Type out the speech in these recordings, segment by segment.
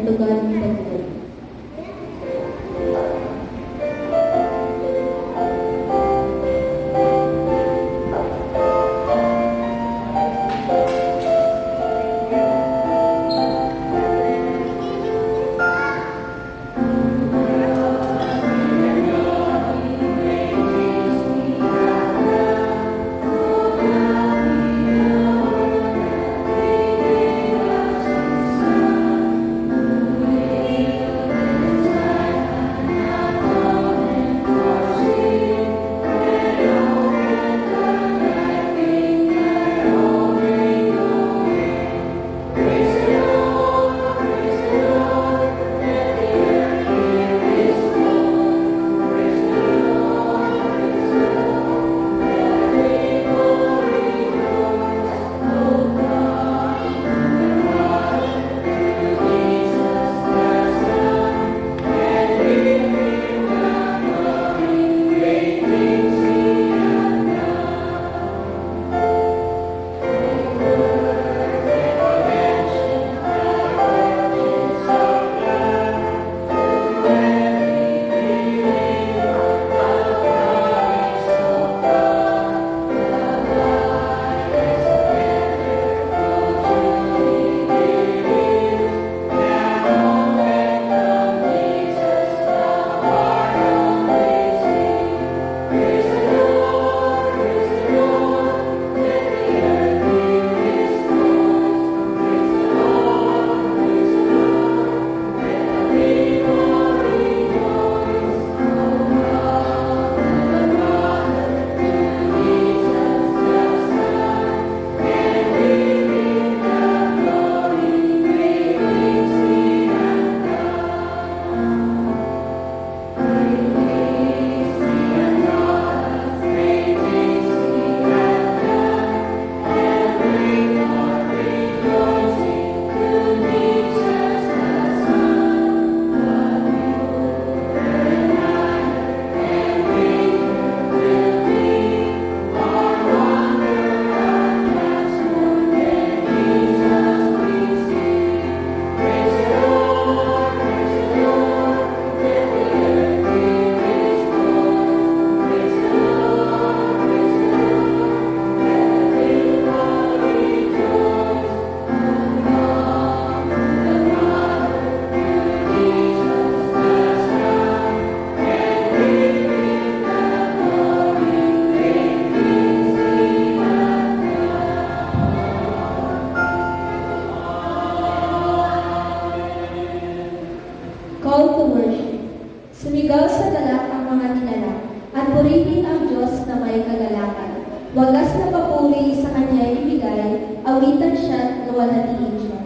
And to God be the glory. Call to worship. Sumigaw sa galak ang mga kilala, at purihin ang Diyos na may kagalakan. Wagas na papuri sa Kanya ibigay, awitan siya, luwalhatiin siya.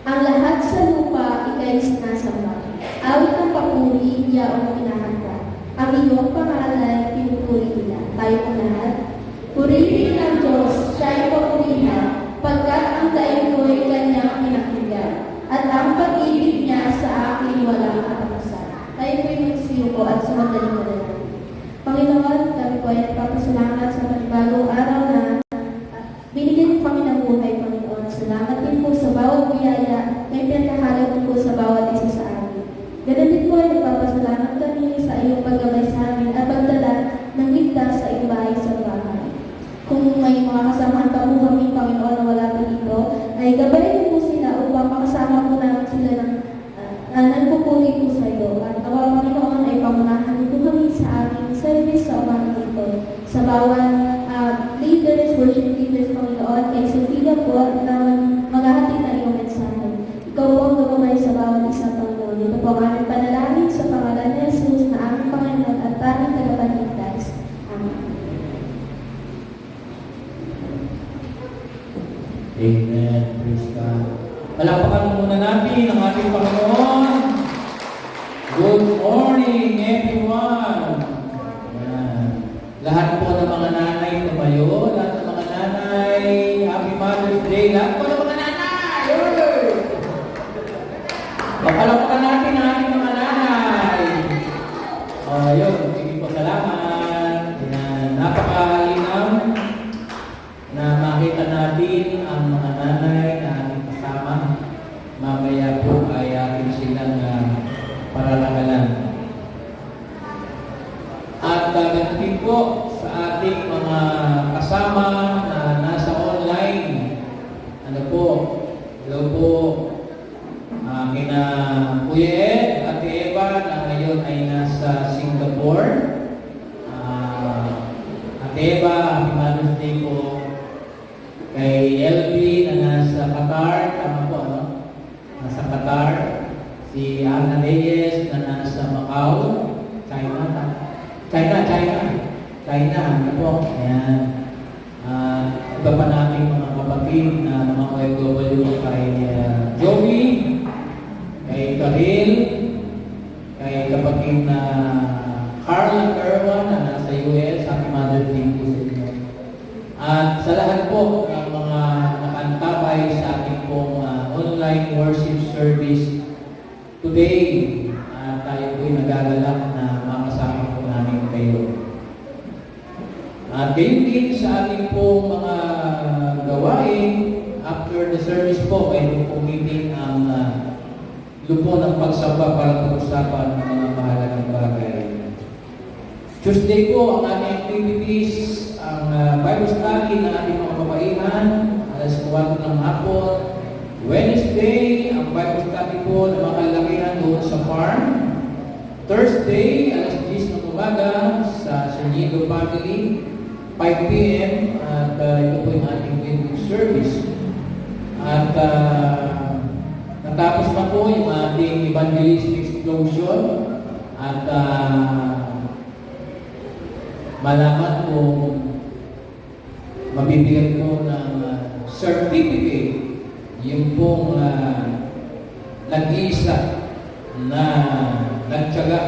Ang lahat sa lupa, ika'y sinasamba. Awit ng papuri, iyaong pinahanda. Ang iyong pangalan, pinupuri nila. Tayo po lahat. Purihin ang Diyos, siya'y papurihan, pagkat ang daig ko'y kanyang pinakinggan. At ang pag-ibig niya sa akin walang katapusan. Tayo po'y magsiyuko at sumandaling na natin. Panginoon, kami po ay nagpapasalamat sa panibagong araw na binigyan kami ng buhay, Panginoon. Salamat din po sa bawat biyaya na ipinakahalag po sa bawat isa sa amin. Ganun din po ay nagpapasalamat kami sa iyong paggabay sa amin at pagdala ng ligtas sa iyong bahay sa bahay. Kung may mga kasamahan pa po kami, Panginoon, na wala pa dito, ay gabayin po sila upang makasama po namin sila ng nagpupuri po sa iyo. At awa, Panginoon, ay pamunahan po kami sa aming service sa umaga ito. Sa bawat leaders, worship leaders, Panginoon, kay Sophia po na maghahatid na iyong mensahe. Ikaw po ang gabamay sa bawat isa, Panginoon. Ito po ang aming panalangin sa pangalan ni Jesus na aming Panginoon at aming tagapagligtas. Amen. Amen. Praise God. Palakpakan muna natin ang ating Panginoon. Good morning, everyone. Ayan. Lahat po ng mga nanay tumayo, lahat ng mga nanay, Happy Mother's Day, lahat po ng mga nanay. Papalakpakan natin ang ating mga nanay. po sa ating mga kasama na nasa online. Ano po? Hello po. Kina Kuya Ed, Ate Eva na ngayon ay nasa Singapore. Ate Eva, Happy Mother's Day po. Kay LB na nasa Qatar, tama po ano? Nasa Qatar. Si Ana Reyes na nasa Macau, China, ano po? Ayan. Iba pa nating mga kapatid na mga OFW kay Joey, kay Karil, kay kapatid na Carla Kerwan na nasa US, Happy Mother's Day po sa inyo. At sa lahat po ng mga nakantabay sa ating pong online worship service today, tayo po'y nagagalak na makasama po namin kayo. At gayon din sa ating pong mga gawain, after the service po, ay po meeting ang lupo ng pagsamba para pag-usapan ng mga mahalagang bagay. Tuesday po, ang ating activities, ang Bible study ng ating mga kabaihan, alas 4 ng hapon. Wednesday, ang Bible study po ng mga kalakihan doon sa farm. Thursday, alas 10 ng umaga sa San Diego Family, 5 p.m. At ito po yung ating weekly service. At natapos na po yung ating evangelistic explosion. At malaman po, mabibigyan po ng certificate yung pong nag-iisa na nagtyaga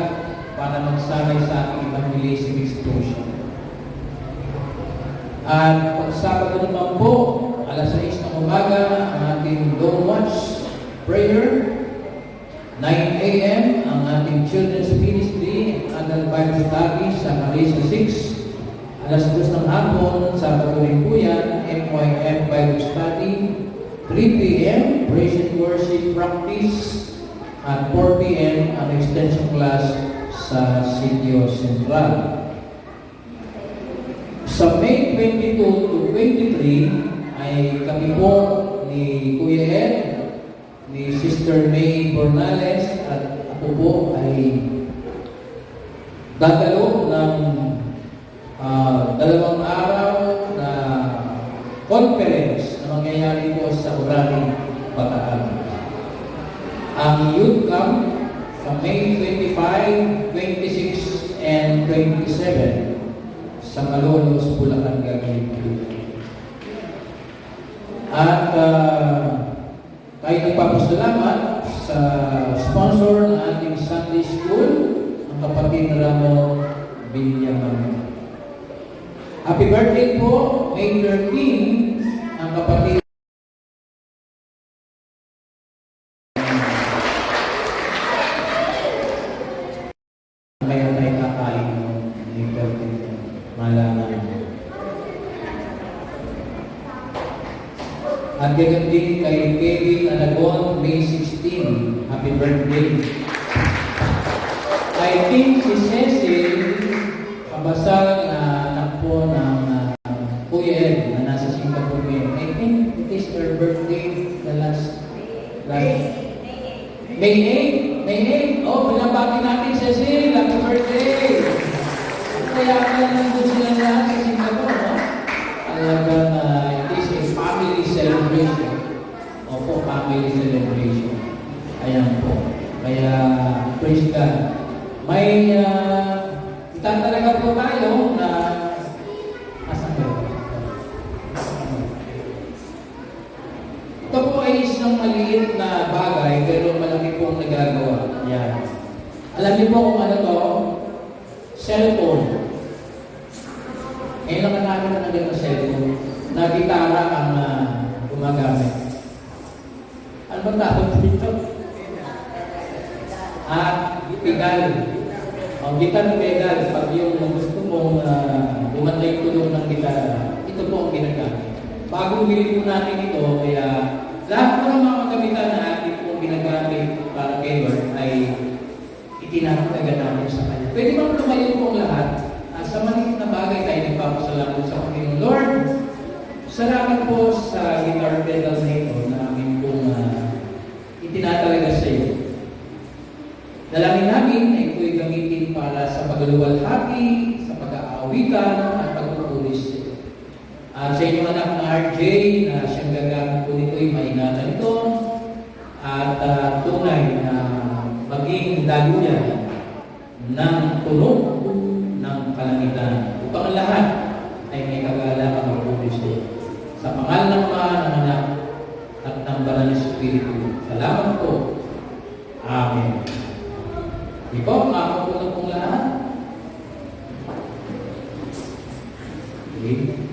para magsanay sa ating evangelistic explosion. At pag Sabado naman po, alas 6 ng umaga, ang ating Dawn Watch Prayer. 9 a.m. ang ating Children's Ministry, Adult Bible Study sa Marisa 6. Alas 2 ng hapon, Sabado rin po yan, MYF Bible Study. 3 p.m. Praise and Worship Practice. At 4 p.m. ang extension class sa Sitio Central. Sa May 22 to 23 ay kami po ni Kuya Ed, ni Sister May Bornales at ako po ay dadalo ng 2 araw na conference na mangyayari po sa Urani, Bataan. Ang youth camp sa May 25, 26, and 27 sa Malolos, Bulacan, gagawin po. At tayo nagpapasalamat sa sponsor ng ating Sunday School, ang kapatid na Ramo Binyaman. Happy birthday po, May 13, ang kapatid kaya tayo kakain May 13, malaman. At gayon din kay Kevin Alagon, May 16. Happy birthday. I think si Cecil Kabasal na anak po ng Kuya Ed na nasa Singapore ngayon. I think it is her birthday the last May 8? May 8? Oh, pinabati natin Cecil. Happy birthday! Kaya nandun sila lahat sa Singapore, no? Talagang it is a family celebration. Opo, family celebration. Ayan po. Kaya, praise God. May itatalaga po tayo na asan ba? Ito po ay isang maliit na bagay pero malaki pong nagagawa. Yan. Alam niyo po kung ano to? Cellphone. Ngayon lang namin na naging na cellphone na gitara ang gumagamit. Ano ba tawag dito? Pedal. Ang gitar pedal, pag yung gusto mong bumantay tulong ng gitara, ito po ang ginagamit. Bagong bili po natin ito, kaya lahat po ng mga kagamitan na ating pong ginagamit para kay Lord ay itinatag agad natin sa Kanya. Pwede bang tumayo po ang lahat sa maliit na nagpapasalamat sa Panginoon. Lord, salamat po sa guitar pedal na ito na amin pong itinatalaga sa iyo. Dalangin namin na ito'y gamitin para sa pagluwalhati, sa pag-aawitan at pagpupulis. At sa inyong anak na RJ na siyang gagamit po nito'y maingatan ito at tunay na maging daluyan ng tunog ng kalangitan. Upang ang lahat ay may kagalakan ng Kristo. Sa pangalan ng Ama, ng Anak, at ng Banal na Espiritu. Salamat po. Amen. Di po, ako po na pong lahat. Okay.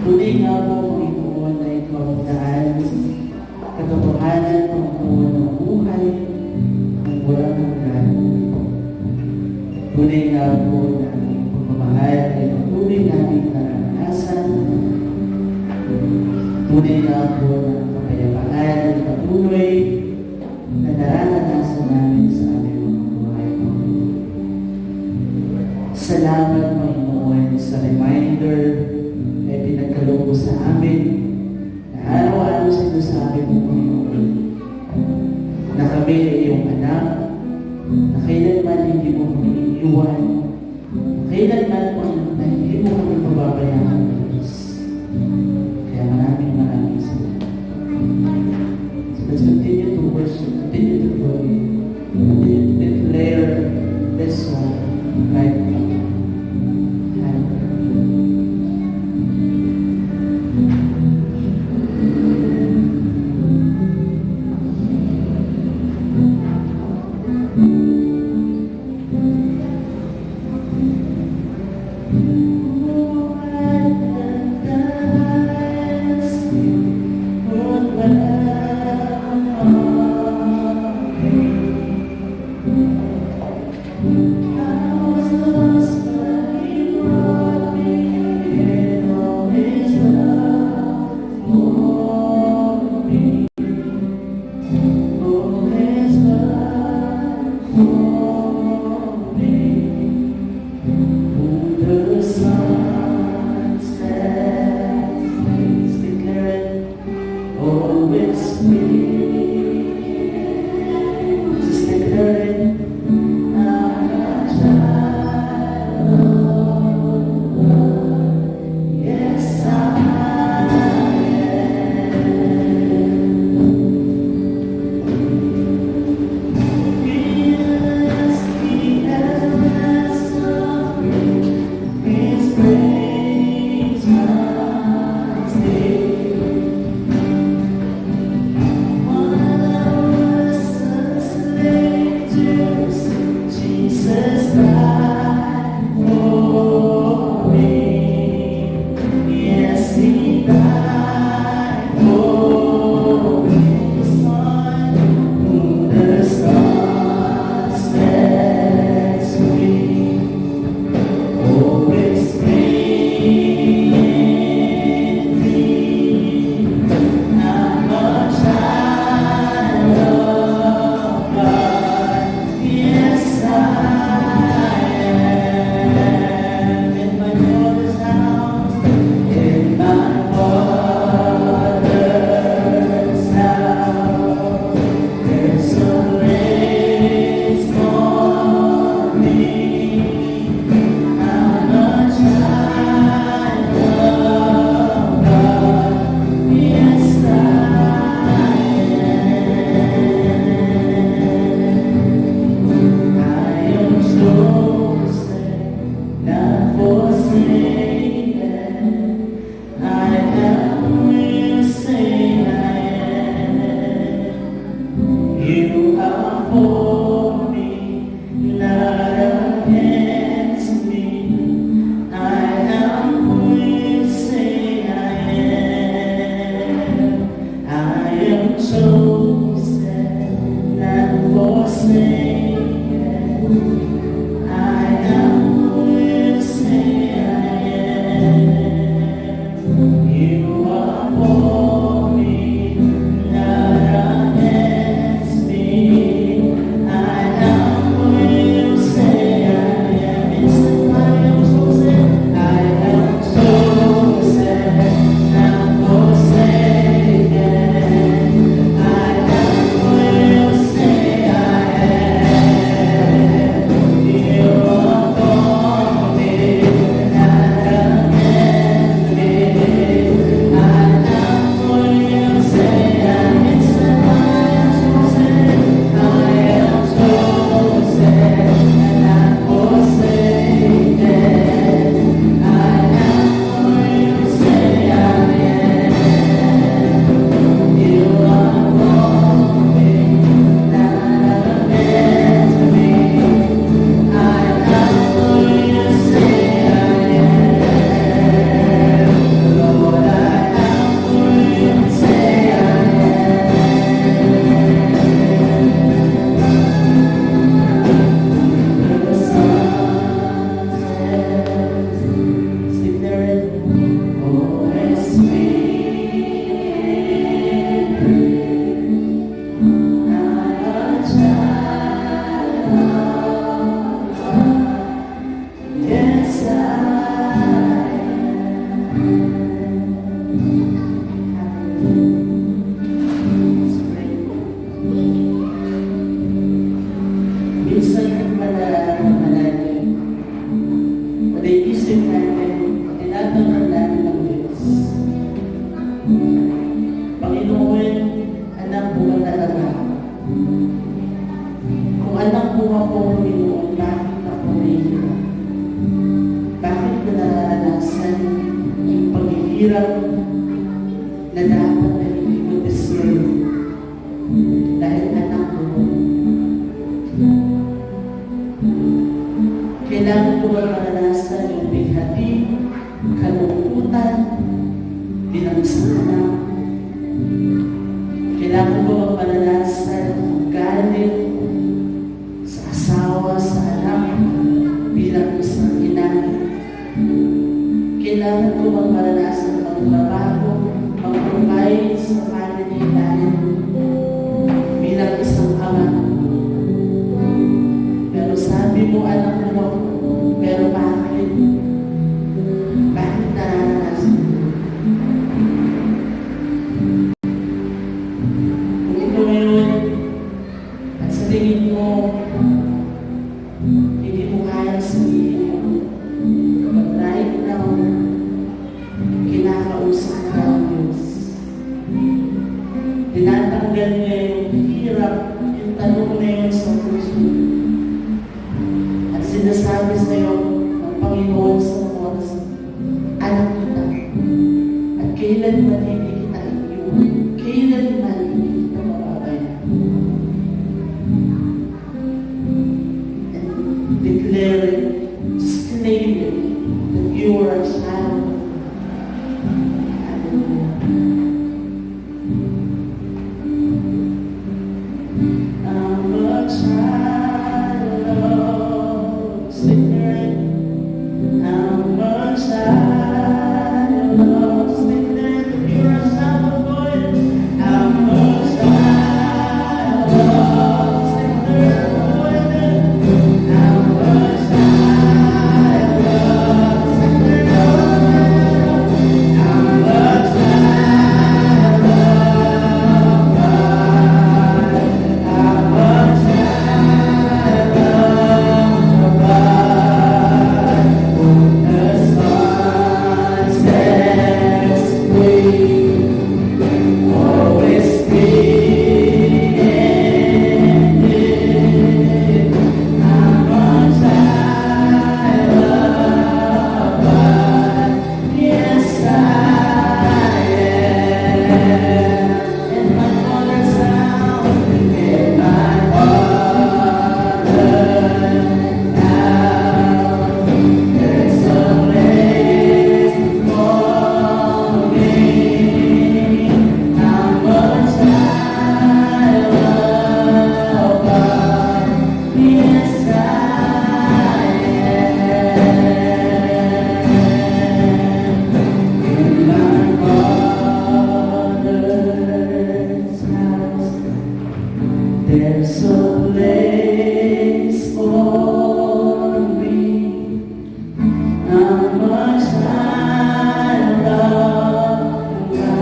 Tunay nga po, Panginoon, na ikaw ang daan, katotohanan, Panginoon, ng buhay, ng walang hanggan. Tunay nga po na ang iyong pagmamahal ay patuloy namin naranasan. Tunay nga po na ang kapayapaan ay patuloy na naranasan namin sa aming mga buhay. Salamat, Panginoon, sa reminder na pinagkaloob mo sa amin na araw-araw sinasabi mo, Panginoon, na kami ay iyong anak, na kailanman hindi mo kami iiwan, na kailanman, Panginoon, na hindi mo kami pababayaan, Diyos. Kaya maraming salamat. So let's continue to worship, continue to pray, continue to declare this song right now. Panginoon, anak mo ba talaga? Kung anak mo ako, Panginoon, bakit ako nahihirap? Bakit ko nararanasan yung paghihirap na dapat na hindi ko deserve? Dahil anak mo. Kailangan ko ba maranasan yung bighati, kalungkutan, bilang isang anak? Kailangan ko ba maranasan ang galit sa asawa, sa anak, bilang isang ina? Kailangan ko ba maranasan ang trabaho, mag-provide sa family natin bilang isang ama? Pero sabi mo, anak mo, pero bakit? Bakit naranasan? Kung ito ngayon, at sa tingin mo, hindi mo kaya sabihin mo, but right now, kinakausap ka ang Diyos. Tinatanggal niya yung hirap, yung tanong na yun sa puso. At sinasabi sa'yo ng Panginoon sa oras, anak kita. At kailanman hindi kita iiwan. Kailanman hindi kita mababayan. And declare it, just claim it, that you are a child. Hallelujah. I'm a child of Spirit. I'm a child of Spirit. You're a child of God. I'm a child of Spirit. I'm a child of Spirit. I'm a child of God. I'm a child of God. The Son sets free, always free indeed. I'm a child of God. Yes, I am. In my mother's house, in my father's house, there's a place for me. I'm a child of God. Yes, I am. In my Father's house, there's a place for me. I'm a child of God.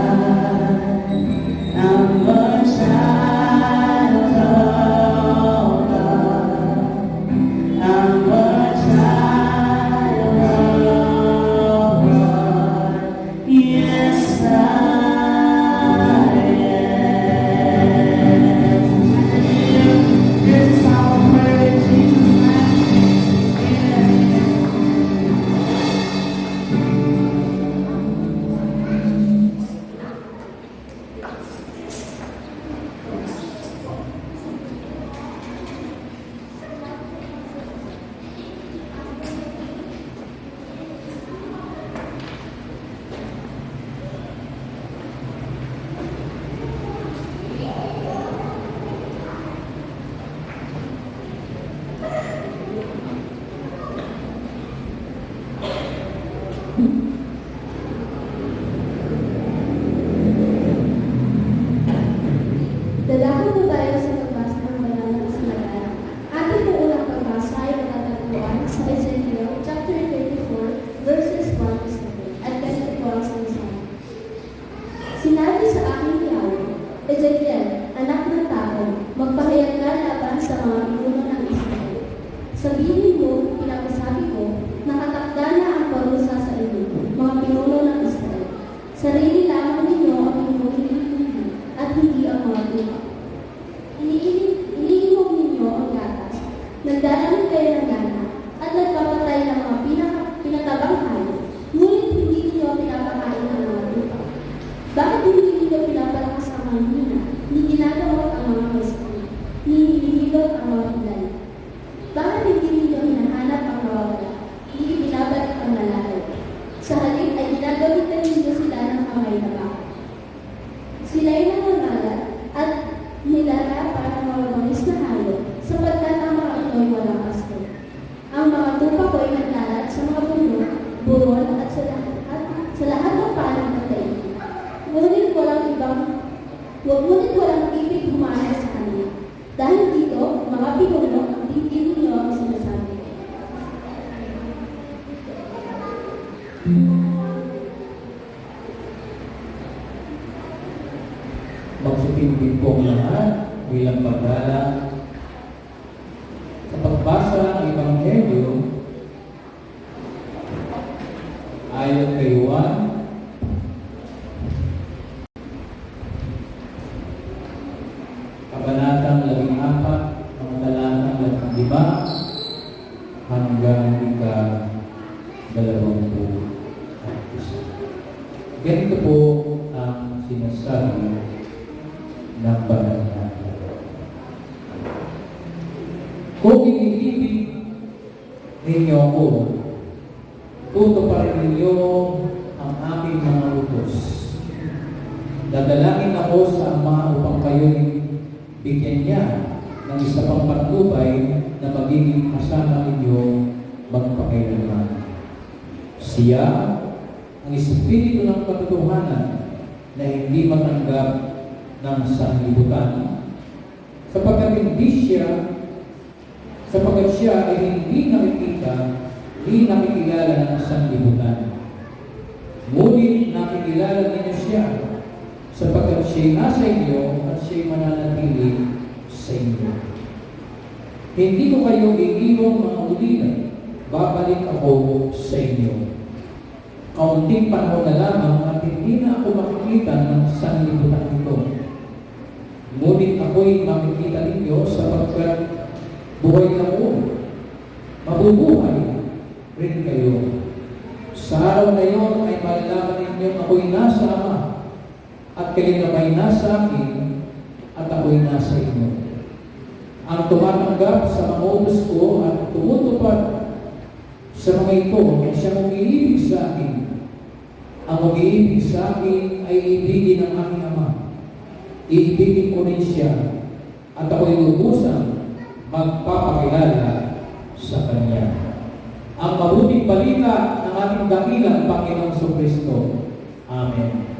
I'm a child of God. I'm a child of God. Yes, I am. This is our prayer in Jesus' name. Dadako po tayo sa pagbasa ng banal na kasulatan. Ating po unang pagbasa ay matatagpuan sa Ezekiel chapter 34 verses 1 to 7 at ganito po ang sinasabi. Sinabi sa aking Yahweh, Ezekiel, anak ng tao, magpahayag ka laban sa mga pinuno ng Israel. Sabihin mo, pinapasabi ko, nakatakda na ang parusa sa inyo, mga pinuno ng Israel. Sarili lamang ninyo Sila'y nangangalat at nilara para mga mabangis na hayop, sapagkat ang mga ito'y walang kasto. Ang mga tupa ko'y nagkalat sa mga puno, burol at sa lahat ng panig ng daigdig. Ngunit walang ibig humana sa kanya. Dahil dito, mga pinuno, hindi ninyo ang sinasabi. Magsipindig po ang lahat bilang paggalang sa pagbasa ng Ebanghelyo ayon kay Juan kabanatang 14, mga talatang 15 hanggang ika-21. Ganito po ang sinasabi ng banal na Biblia. Kung iniibig ninyo ako, tutuparin ninyo ang aking mga utos. Dadalangin ako sa Ama upang kayo'y bigyan niya ng isa pang patnubay na magiging kasama ninyo magpakailanman. Siya ang Espiritu ng katotohanan na hindi matanggap ng sanlibutan, sapagkat siya ay hindi nakikilala ng sanlibutan. Ngunit nakikilala ninyo siya, sapagkat siya'y nasa inyo at siya'y mananatili sa inyo. Hindi ko kayo iiwang mga ulinan, babalik ako sa inyo. Kaunting panahon na lamang at hindi na ako makikita ng sanlibutan ito. Ngunit ako'y makikita ninyo sapagkat buhay ako. Mabubuhay rin kayo. Sa araw na iyon ay malalaman ninyo ako'y nasa Ama at kayo naman nasa akin at ako'y nasa inyo. Ang tumatanggap sa mga utos ko at tumutupad sa mga ito ay siyang umiibig sa akin. Ang umiibig sa akin ay ibigin ng aking Ama. Iibigin ko rin siya at ako'y lubusang magpapakilala sa Kanya. Ang mabuting balita ng ating dakilang Panginoong Jesucristo. Amen.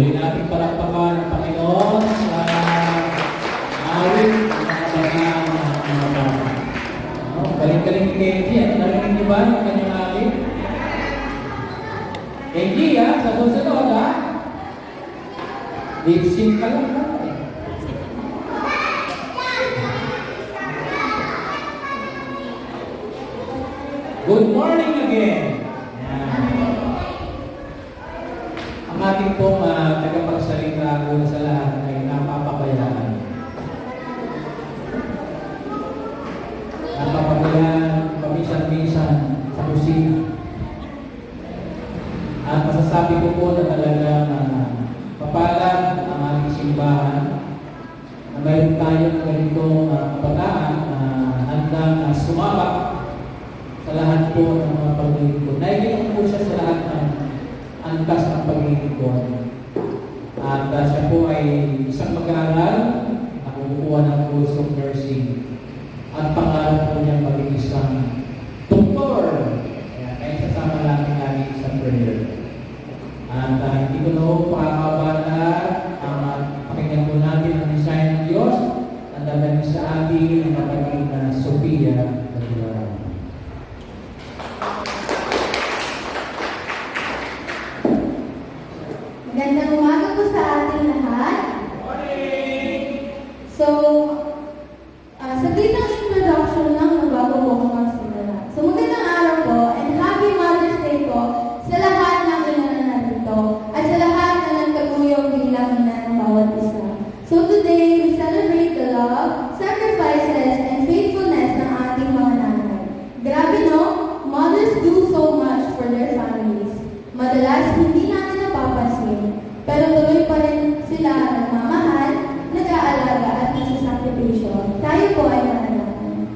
Patuloy natin palakpakan ng Panginoon sa awit ng mga banal na mga bata. Galing-galing ni Kenji. Narinig niyo ba ang kanyang awit? Kenji, sa susunod, lip sync ka lang na. Good morning again. Ang ating pong tagapagsalita mula sa lahat ay napapabayaan. Napapabayaan paminsan-minsan sa kusina. At masasabi ko po na talagang papalad ang ating simbahan na mayroon tayong ganitong kabataan na handang sumabak sa lahat po ng mga paglilingkod. Naibigan po siya sa lahat ng antas ng paglilingkod. At siya po ay isang mag-aaral na kumukuha ng course of nursing. At pangarap po niya maging isang doktor. Kaya sasama natin lagi sa prayer. At hindi ko na po pakakabala ang pakinggan po natin ang design ng Diyos at dalamin sa ating napaging na Sophia. Magandang umaga po sa ating lahat. So, saglit ang introduction lang na bago po ako magsimula. So, magandang araw po and Happy Mother's Day po sa lahat ng ina na nandito at sa lahat na nagtaguyong bilang ina ng bawat isa. So, today, we celebrate the love, sacrifices, and faithfulness ng ating mga nanay. Grabe no? Mothers do so much for their families. Madalas, hindi natin napapansin, pero tuloy pa rin sila nagmamahal, nag-aalaga at nagsasakripisyo. Tayo po ay manalangin.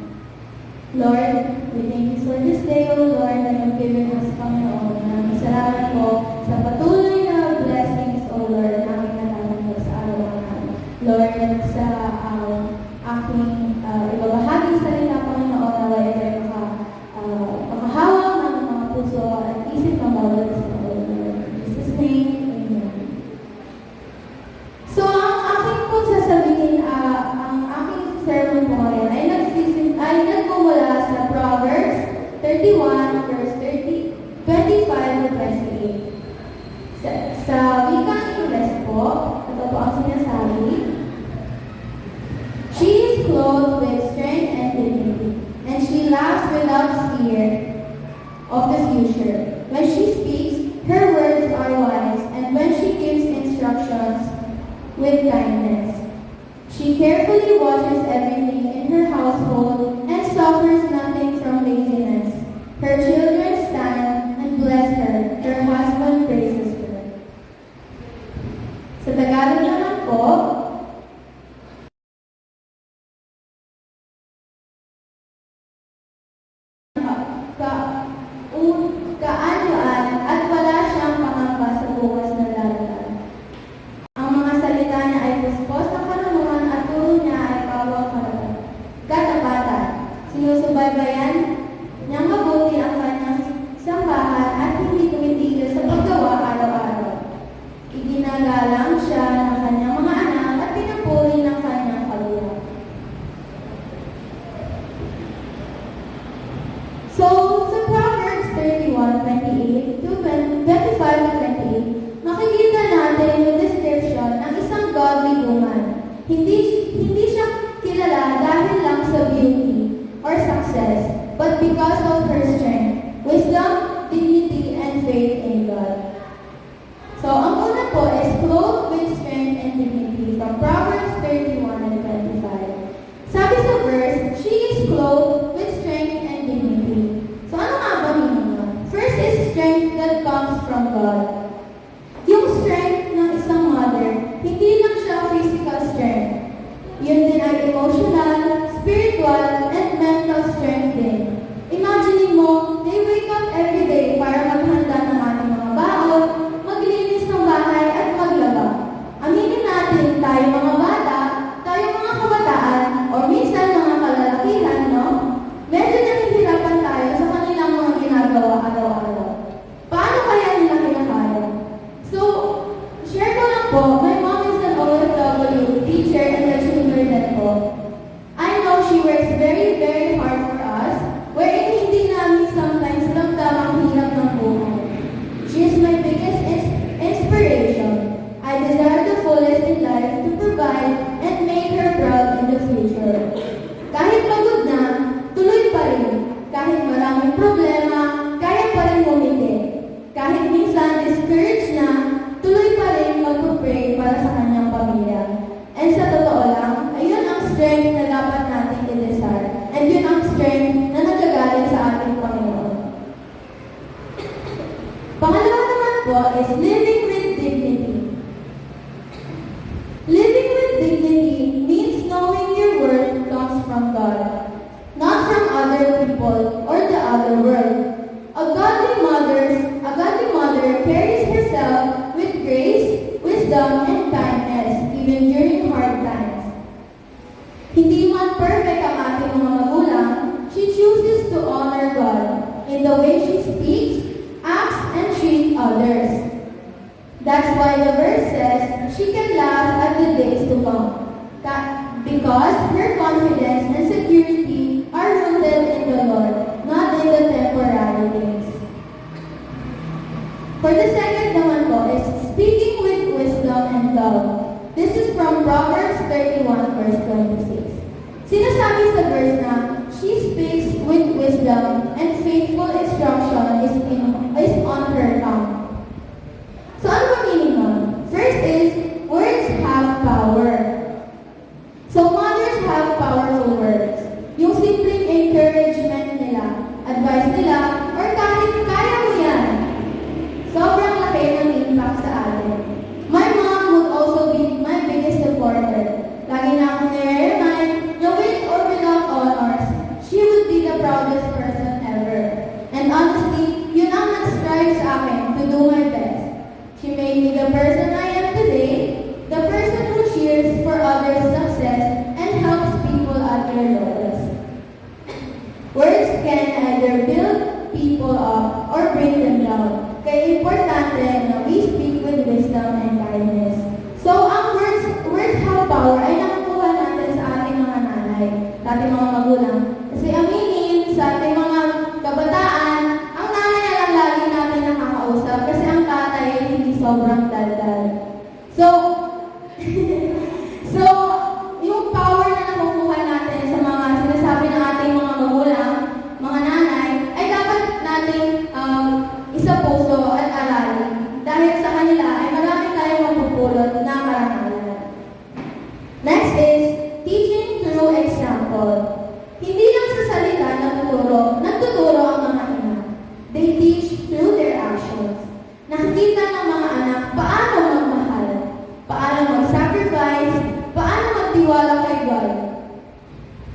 Lord, we thank you for this day, O Lord, na you've given us, Panginoon. Maraming salamat po sa patuloy na blessings, O Lord, na aming natatanggap sa araw-araw. Lord, sa aking ibabahagi sa nila, Panginoon, na wala tayo makahawak ng mga puso at isip ng bawat isa, O Lord. In Jesus' name, Amen. So, ang aking po sasabihin, ang aking sermon po ngayon ay nagmumula sa Proverbs 31, verse 25 to 28. Sa wikang Ingles po, ito po ang sinasabi, "She is clothed with strength and dignity, and she laughs without fear of the future. When she speaks, her words are wise, and when she gives instructions, with kindness. She carefully watches everything in her household and suffers nothing from laziness. Her children stand and bless her. Her husband praises her." Sa Tagalog naman po, kaanyuan at wala siyang pangamba sa bukas na darating. Ang mga salita niya ay puspos ng karunungan at turo niya ay pawang katapatan. Sinusubaybayan niyang mabuti ang kanyang sambahan at hindi tumitigil sa paggawa araw-araw. Iginagalang siya ng kanyang mga anak at pinupuri ng kanyang kaluluwa. So, sa Proverbs 31:28 to 25 to 28, makikita natin yung description ng isang godly woman. Hindi siya kilala dahil lang sa beauty or success, but because of her strength, wisdom, dignity, and faith in God. So, ang una po is clothed with strength and dignity from Proverbs 31 and 25. Sabi sa verse, she is clothed with strength and dignity. So, ano nga ba meaning nun? First is strength that comes from God. Yung strength ng isang mother, hindi lang siya physical strength. Yun the way she speaks, acts, and treats others. That's why the verse says she can laugh at the days to come. Because her confidence and security are rooted in the Lord, not in the temporary things. For the second naman po is speaking with wisdom and love. This is from Proverbs 31 verse 26. Sinasabi sa verse na she speaks with wisdom and faithful instruction is on her tongue. So ano ba meaning nun? First is, words have power. So mothers have powerful words. Yung simpleng encouragement nila, advice nila, or kahit kaya mo yan, sobrang laki ng impact sa atin. My mom would also be my biggest supporter. Lagi na akong nire-remind na with or without honors, she would be the proudest person ever. And honestly, yun ang nag-strive sa akin to do my best. She made me the person I am today, the person who cheers for others' success and helps people at their lowest. Words can either build people up or bring them down. Kaya importante na we speak with wisdom and kindness. So, ang words have power ay nakukuha natin sa ating mga nanay, sa ating mga magulang. Kasi aminin sa ating mga kabataan, ang nanay na lang lagi natin nakakausap kasi ang tatay ay hindi sobrang daldal. So, yung power na nakukuha natin sa mga sinasabi ng ating mga magulang, mga nanay, ay dapat nating isa puso at aralin. Dahil sa kanila ay marami tayong mapupulot na marangalan. Next is teaching through example. Hindi lang sa salita nagtuturo ang mga ina. They teach through their actions. Nakikita ng mga anak paano magmahal, paano mag-sacrifice, paano magtiwala kay God.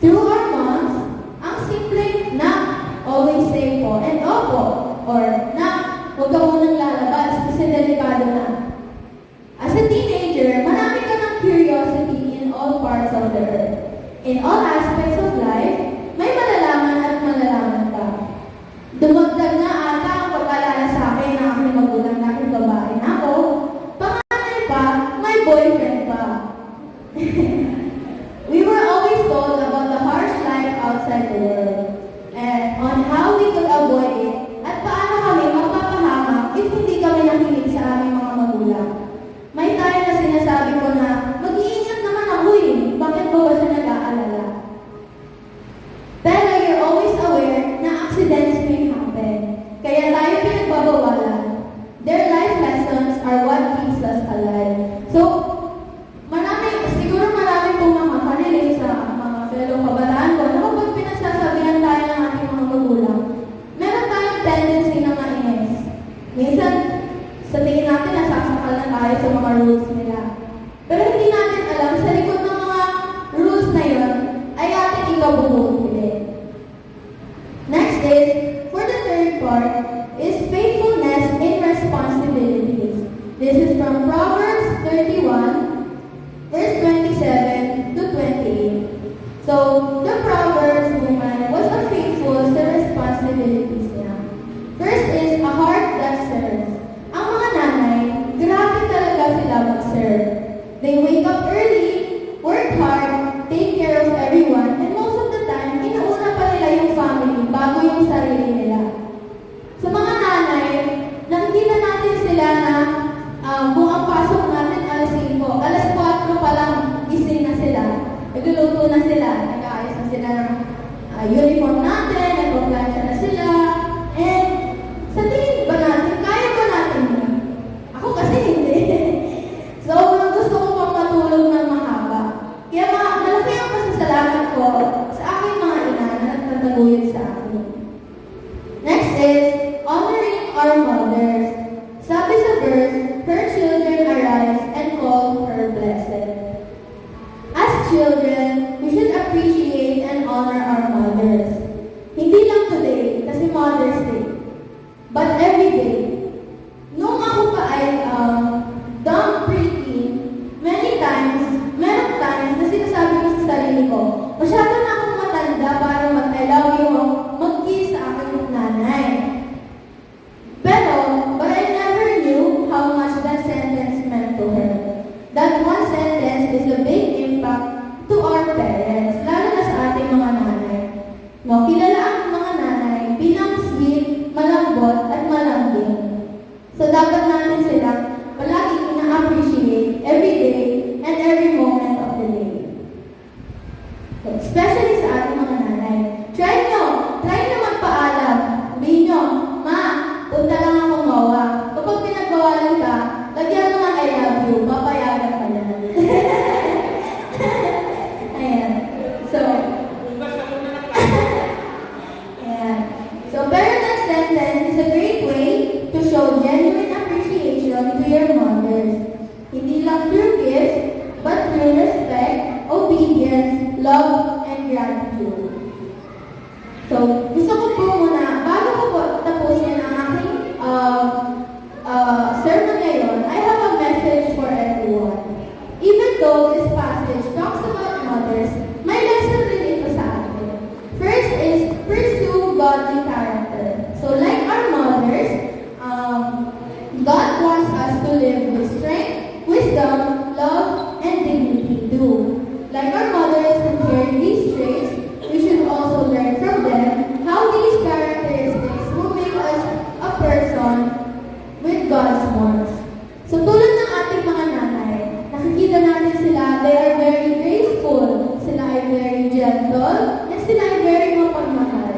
Through our moms, ang simpleng na, always say po and opo, or na, huwag ka munang lalabas kasi delikado na. As a teenager, marami ka ng curiosity in all parts of the earth. In all aspects of life, may malalaman at malalaman ka. Dumagdag na ata ang pag-alala sa akin na aking magulang na aking babae na ako. Panganay pa, may boyfriend pa. We were always told about the harsh life outside the world and on how we could avoid it at paano kami magpapahamak if hindi kami nakinig sa aming mga magulang. May time na sinasabi ko na, mag-iingat naman ako eh. Bakit ba siya nag-aalala? Pero you're always aware na accidents may happen. Kaya tayo pinagbabawalan. Their life lessons are what keeps us alive. So, siguro marami pong makaka-relate sa mga fellow kabataan ko na kapag pinagsasabihan tayo ng ating mga magulang, meron tayong tendency na mainis. Minsan, sa tingin natin, nasasakal na tayo sa mga rules nila. Pero hindi natin alam, sa likod ng mga rules na yun, ay ating ikabubuti. Next is, for the third part, is faithfulness in responsibilities. This is from Proverbs 31, verse 27 to 28. So, the Proverbs woman was unfaithful sa responsibilities niya. First is a heart that serves. Ang mga nanay, grabe talaga sila mag-serve. They wake up early, work hard, take care of everyone, and most of the time, inauna pa nila yung family bago yung sarili nila. Sa mga nanay, nakikita natin sila na kung ang pasok natin alas 5, alas 4 pa lang gising na sila. Nagluluto na sila, nag-aayos na sila ng uniform natin, nag-plansya na sila, and sa tingin ba natin, kaya ba natin yun? Ako kasi hindi. So, gusto ko pang matulog ng mahaba. Kaya malaki ang pasasalamat ko sa aking mga ina na nagtataguyod sa akin. Next is, honoring our mothers. Sabi sa verse, her children arise and call her blessed. As children, we should appreciate and honor our mothers. Hindi lang today, kasi Mother's Day, but every day. Nung ako pa ay dumb preteen, meron times na sinasabi ko sa sarili ko, masyado na akong matanda para mag-I love you o mag-kiss sa aking nanay. obedience, love, and gratitude. So, gusto ko po muna, bago ko po tapusin ang aking sermon ngayon, I have a message for everyone. Even though this passage talks about mothers, my lesson rin ito sa atin. First is, pursue godly character. So, like our mothers, God wants us to live with strength, wisdom, love, and dignity too. Like our mothers who carry these traits, we should also learn from them how these characteristics will make us a person with God's wants. So tulad ng ating mga nanay, nakikita natin sila, they are very graceful, sila ay very gentle, and sila ay very mapagmahal.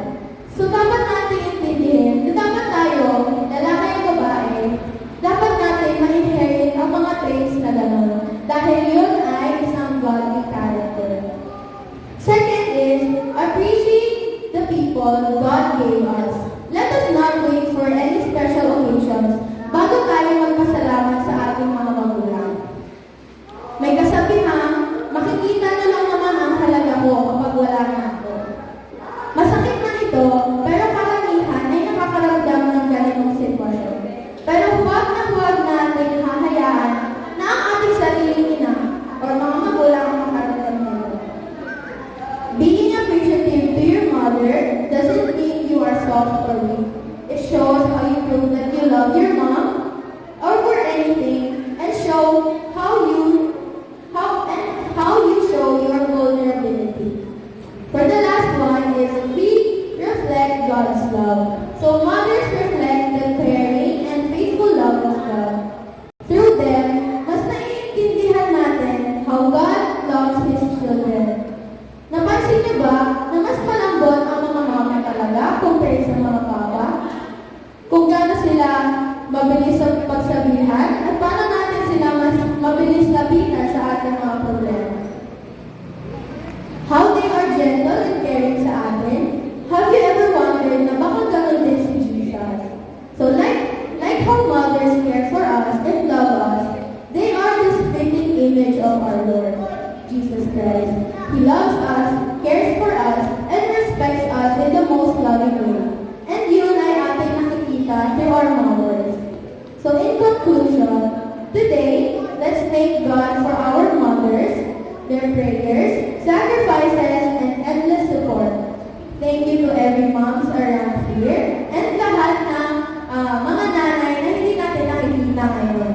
So dapat natin intindihin na dapat tayo, lalaki at babae, dapat natin ma-inherit ang mga traits na gano'n. Dahil yun ay isang godly character. Second is, appreciate the people God gave us. Let us not wait for any special occasions bago tayo magpasalamat sa ating mga magulang. May kasabihan, makikita nyo lang naman ang halaga ko kapag wala na ako. Masakit na ito, pero karamihan ay nakakaramdam ng ganitong sitwasyon. Pero huwag natin hahayaan na ang ating sariling ina o mga magulang ang makaramdam nito. Being appreciative to your mother doesn't mean you are soft or weak. It shows how you prove that you love your mom or for anything, and show how you show your vulnerability. For the last one is we reflect God's love. So mothers reflect the caring and faithful love of God. Through them, mas naiintindihan natin how God loves His children. Napansin niyo ba na mas malambot ang mga mama talaga compared sa mga papa? Kung gaano sila mabilis sa pagsabihan at paano natin sila mas mabilis lapitan sa ating mga problema. How they are gentle and caring sa atin? Have you ever wondered na baka ganun din si Jesus? So like how mothers care for us and love us, they are the spitting image of our Lord, Jesus Christ. He loves us, cares for us, and respects us in the most loving way. And yun ay ating nakikita through our mothers. So in conclusion, today, let's thank God for our mothers, their prayers, sacrifices, and endless support. Thank you to every moms around here, and lahat ng mga nanay na hindi natin nakikita ngayon.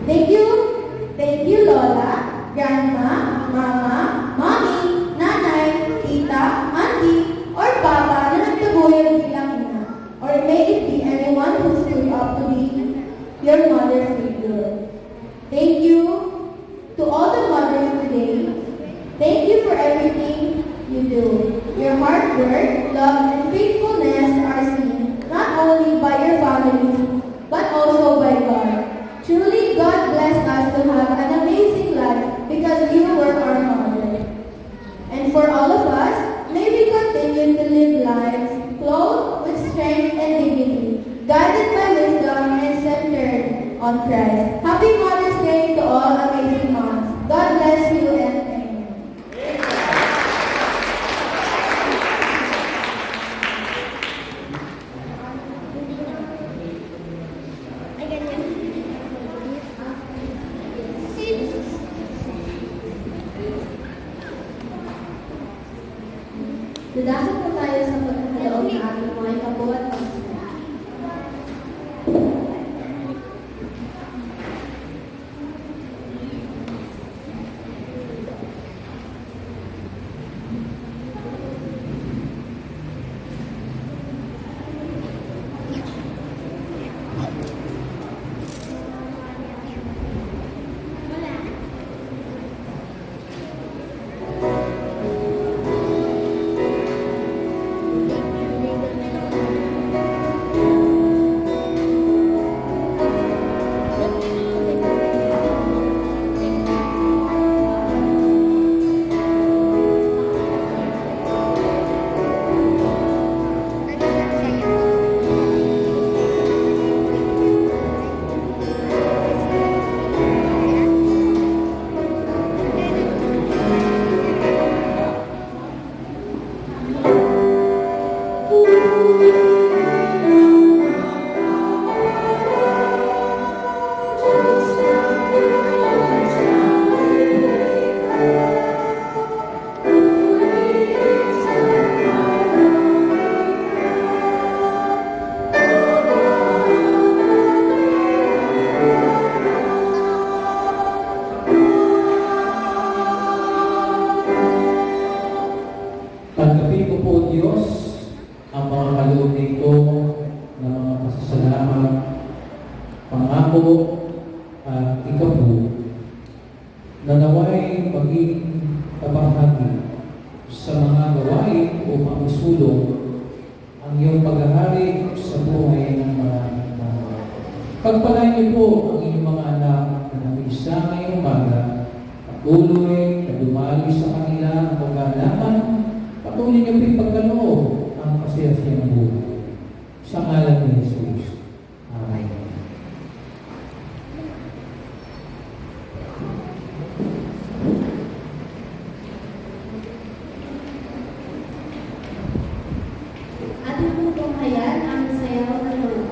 Thank you Lola, Grandma, Mama, Mommy, Nanay, Tita, Auntie, or Papa na nagtaguyod bilang ina. Or may it be anyone who stood up to be your mother's figure. Thank you to all the mothers today. Thank you for everything you do. Your hard work, love, and faithfulness are seen not only by your families, but also by God. Truly, God blessed us to have an amazing life because you were our mother. And for all of us, may we continue to live lives clothed with strength and dignity, guided by wisdom and centered on Christ. Happy Mother's Day to all amazing moms. God bless you and amen. Dadasal po tayo sa pagkakaloon ng ating mga ikapo at pagkakaloon. sa mga gawain upang isulong ang iyong paghahari sa buhay ng mga tao. Pagpalain niyo po ang inyong mga anak na nag-isa ngayong umaga, patuloy na dumaloy sa kanila ang pagkalaman, patuloy niyo po pagkaloob ang kasiyasiyang buhay. Sa ngalan ni Jesus. Amen. Ating po tunghayan ang sayaw ng mga.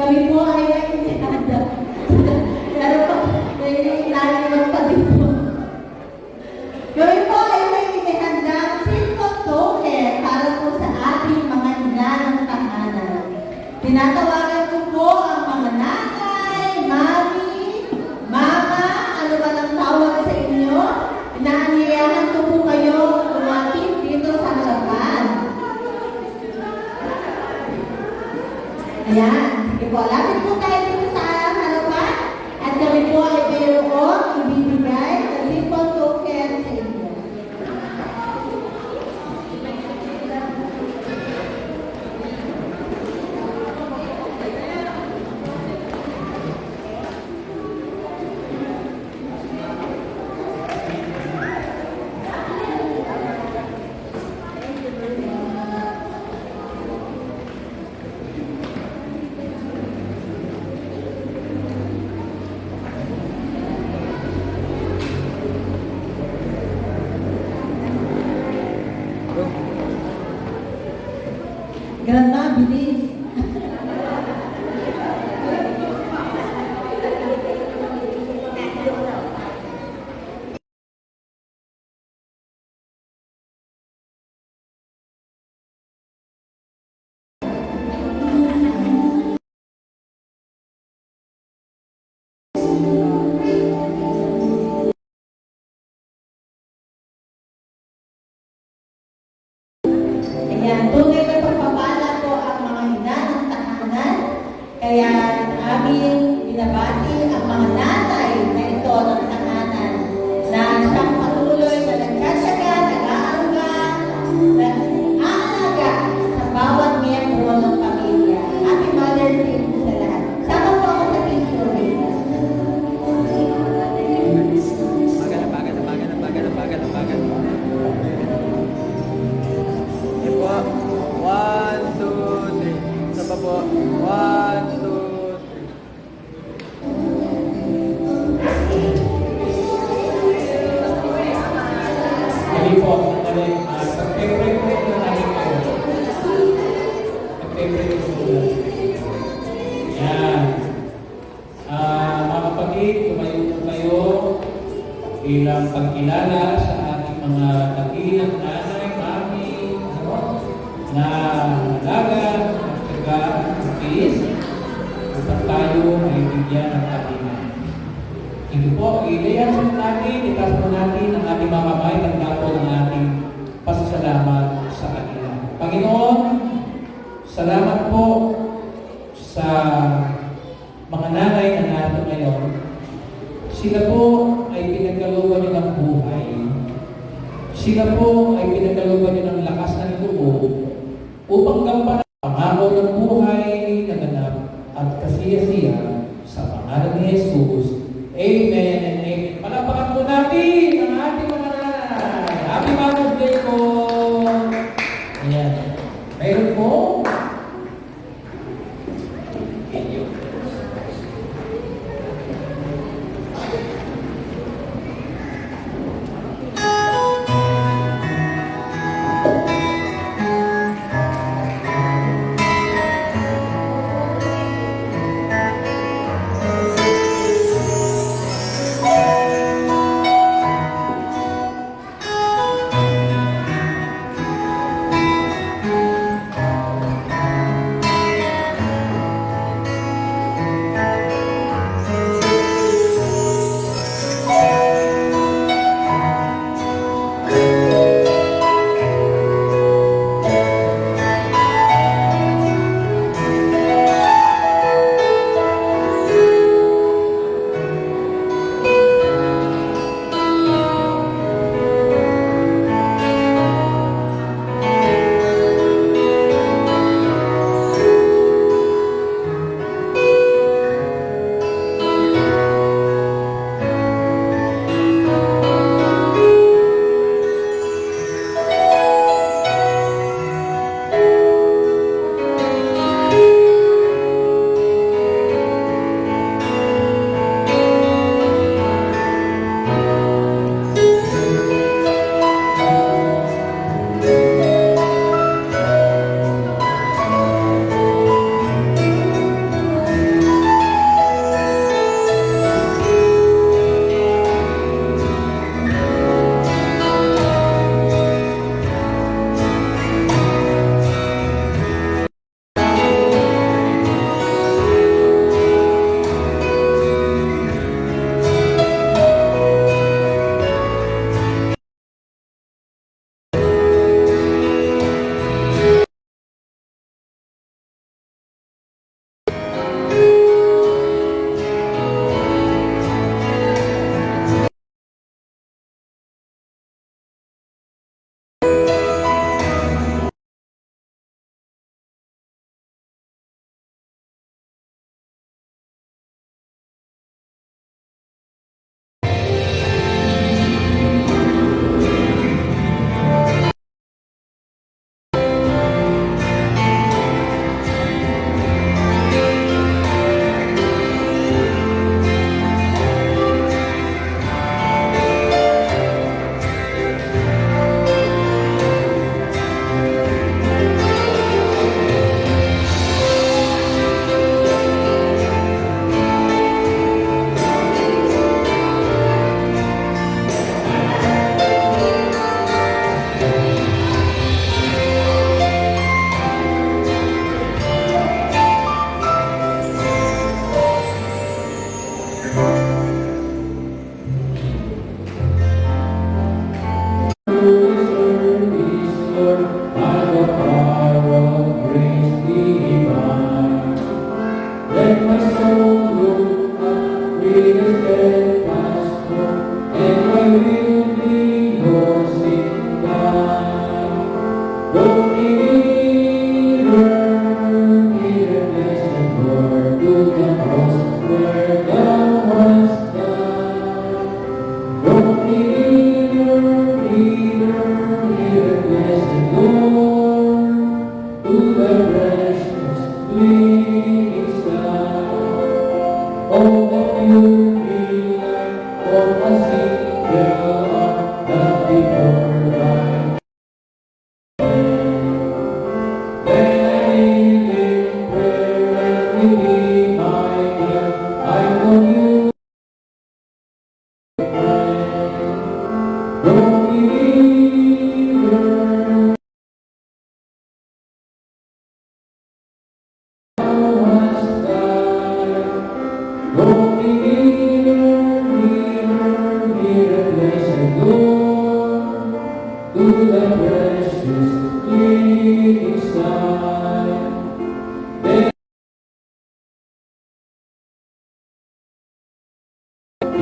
Kami po ay may inihanda. Pero po, naiinaliwan pa dito. Kami po ay may inihanda simple token para po sa ating mga ina ng tahanan. Tinatawagan ko po ang mga nanay, mami, mama, ano ba ang tawag sa inyo? Inaanyayahan ko po kayo lumapit dito sa harapan. Ayan. Sige po, lapit po tayo dito sa harapan. At kami po ay mayroong ibibigay na simple token sa inyo. Ganda, bilis. Ayan, tunay na pagpapala po ang mga ina ng tahanan. Kaya aming binabati ang mga nanay na ito ng tahanan na siyang patuloy na nagkasyaga, nag-aalaga, nag-aalaga sa bawat miyembro ng pamilya. Happy Mother's Day po sa lahat. Sama po ako sa picture. One, two, three. Isa pa po. One, two, three. Hindi po, sandali. Pag-favorite ko na natin kayo. Pag-favorite ko na. Yan. Mga kapatid, tumayo po kayo bilang pagkilala sa ating mga dakilang nanay, mami, na alaga at saka kiss upang tayo ay bigyan ng kalinga. Hindi po, i-layas po natin, itas po natin ang ating mga kamay, tanda po ng ating pasasalamat sa kanila. Panginoon, salamat po sa mga nanay na nato ngayon. Sila po ay pinagkalooban niyo ng buhay. Sila po ay pinagkalooban niyo ng lakas ng loob upang gampanan ang pangako ng buhay na ganap at kasiyasiya sa pangalan ni Jesus. Amen and amen. Palapakan po natin ang ating mga nanay. Happy Mother's Day po! Ayan. Mayroon po. Thank you.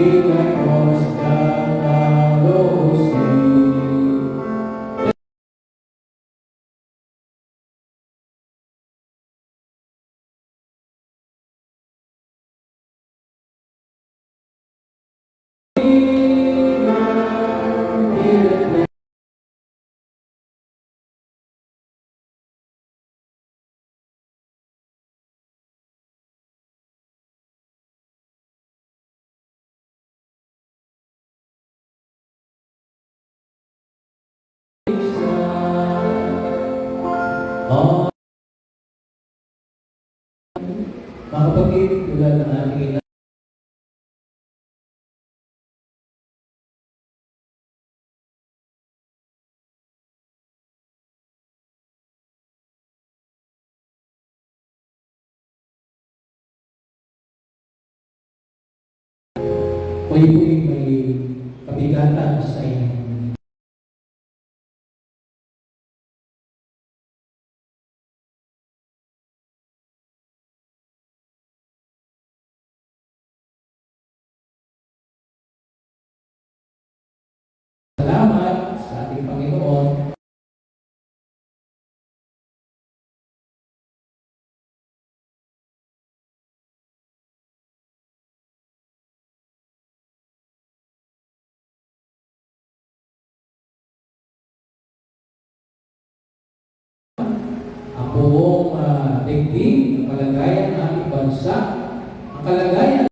digamos canalosi. Mga kapatid, tulad ng ating ina, kayo po'y may kabigatan sa inyong salamat sa ating Panginoon. Ang buong daigdig, ang kalagayan ng ating bansa, ang kalagayan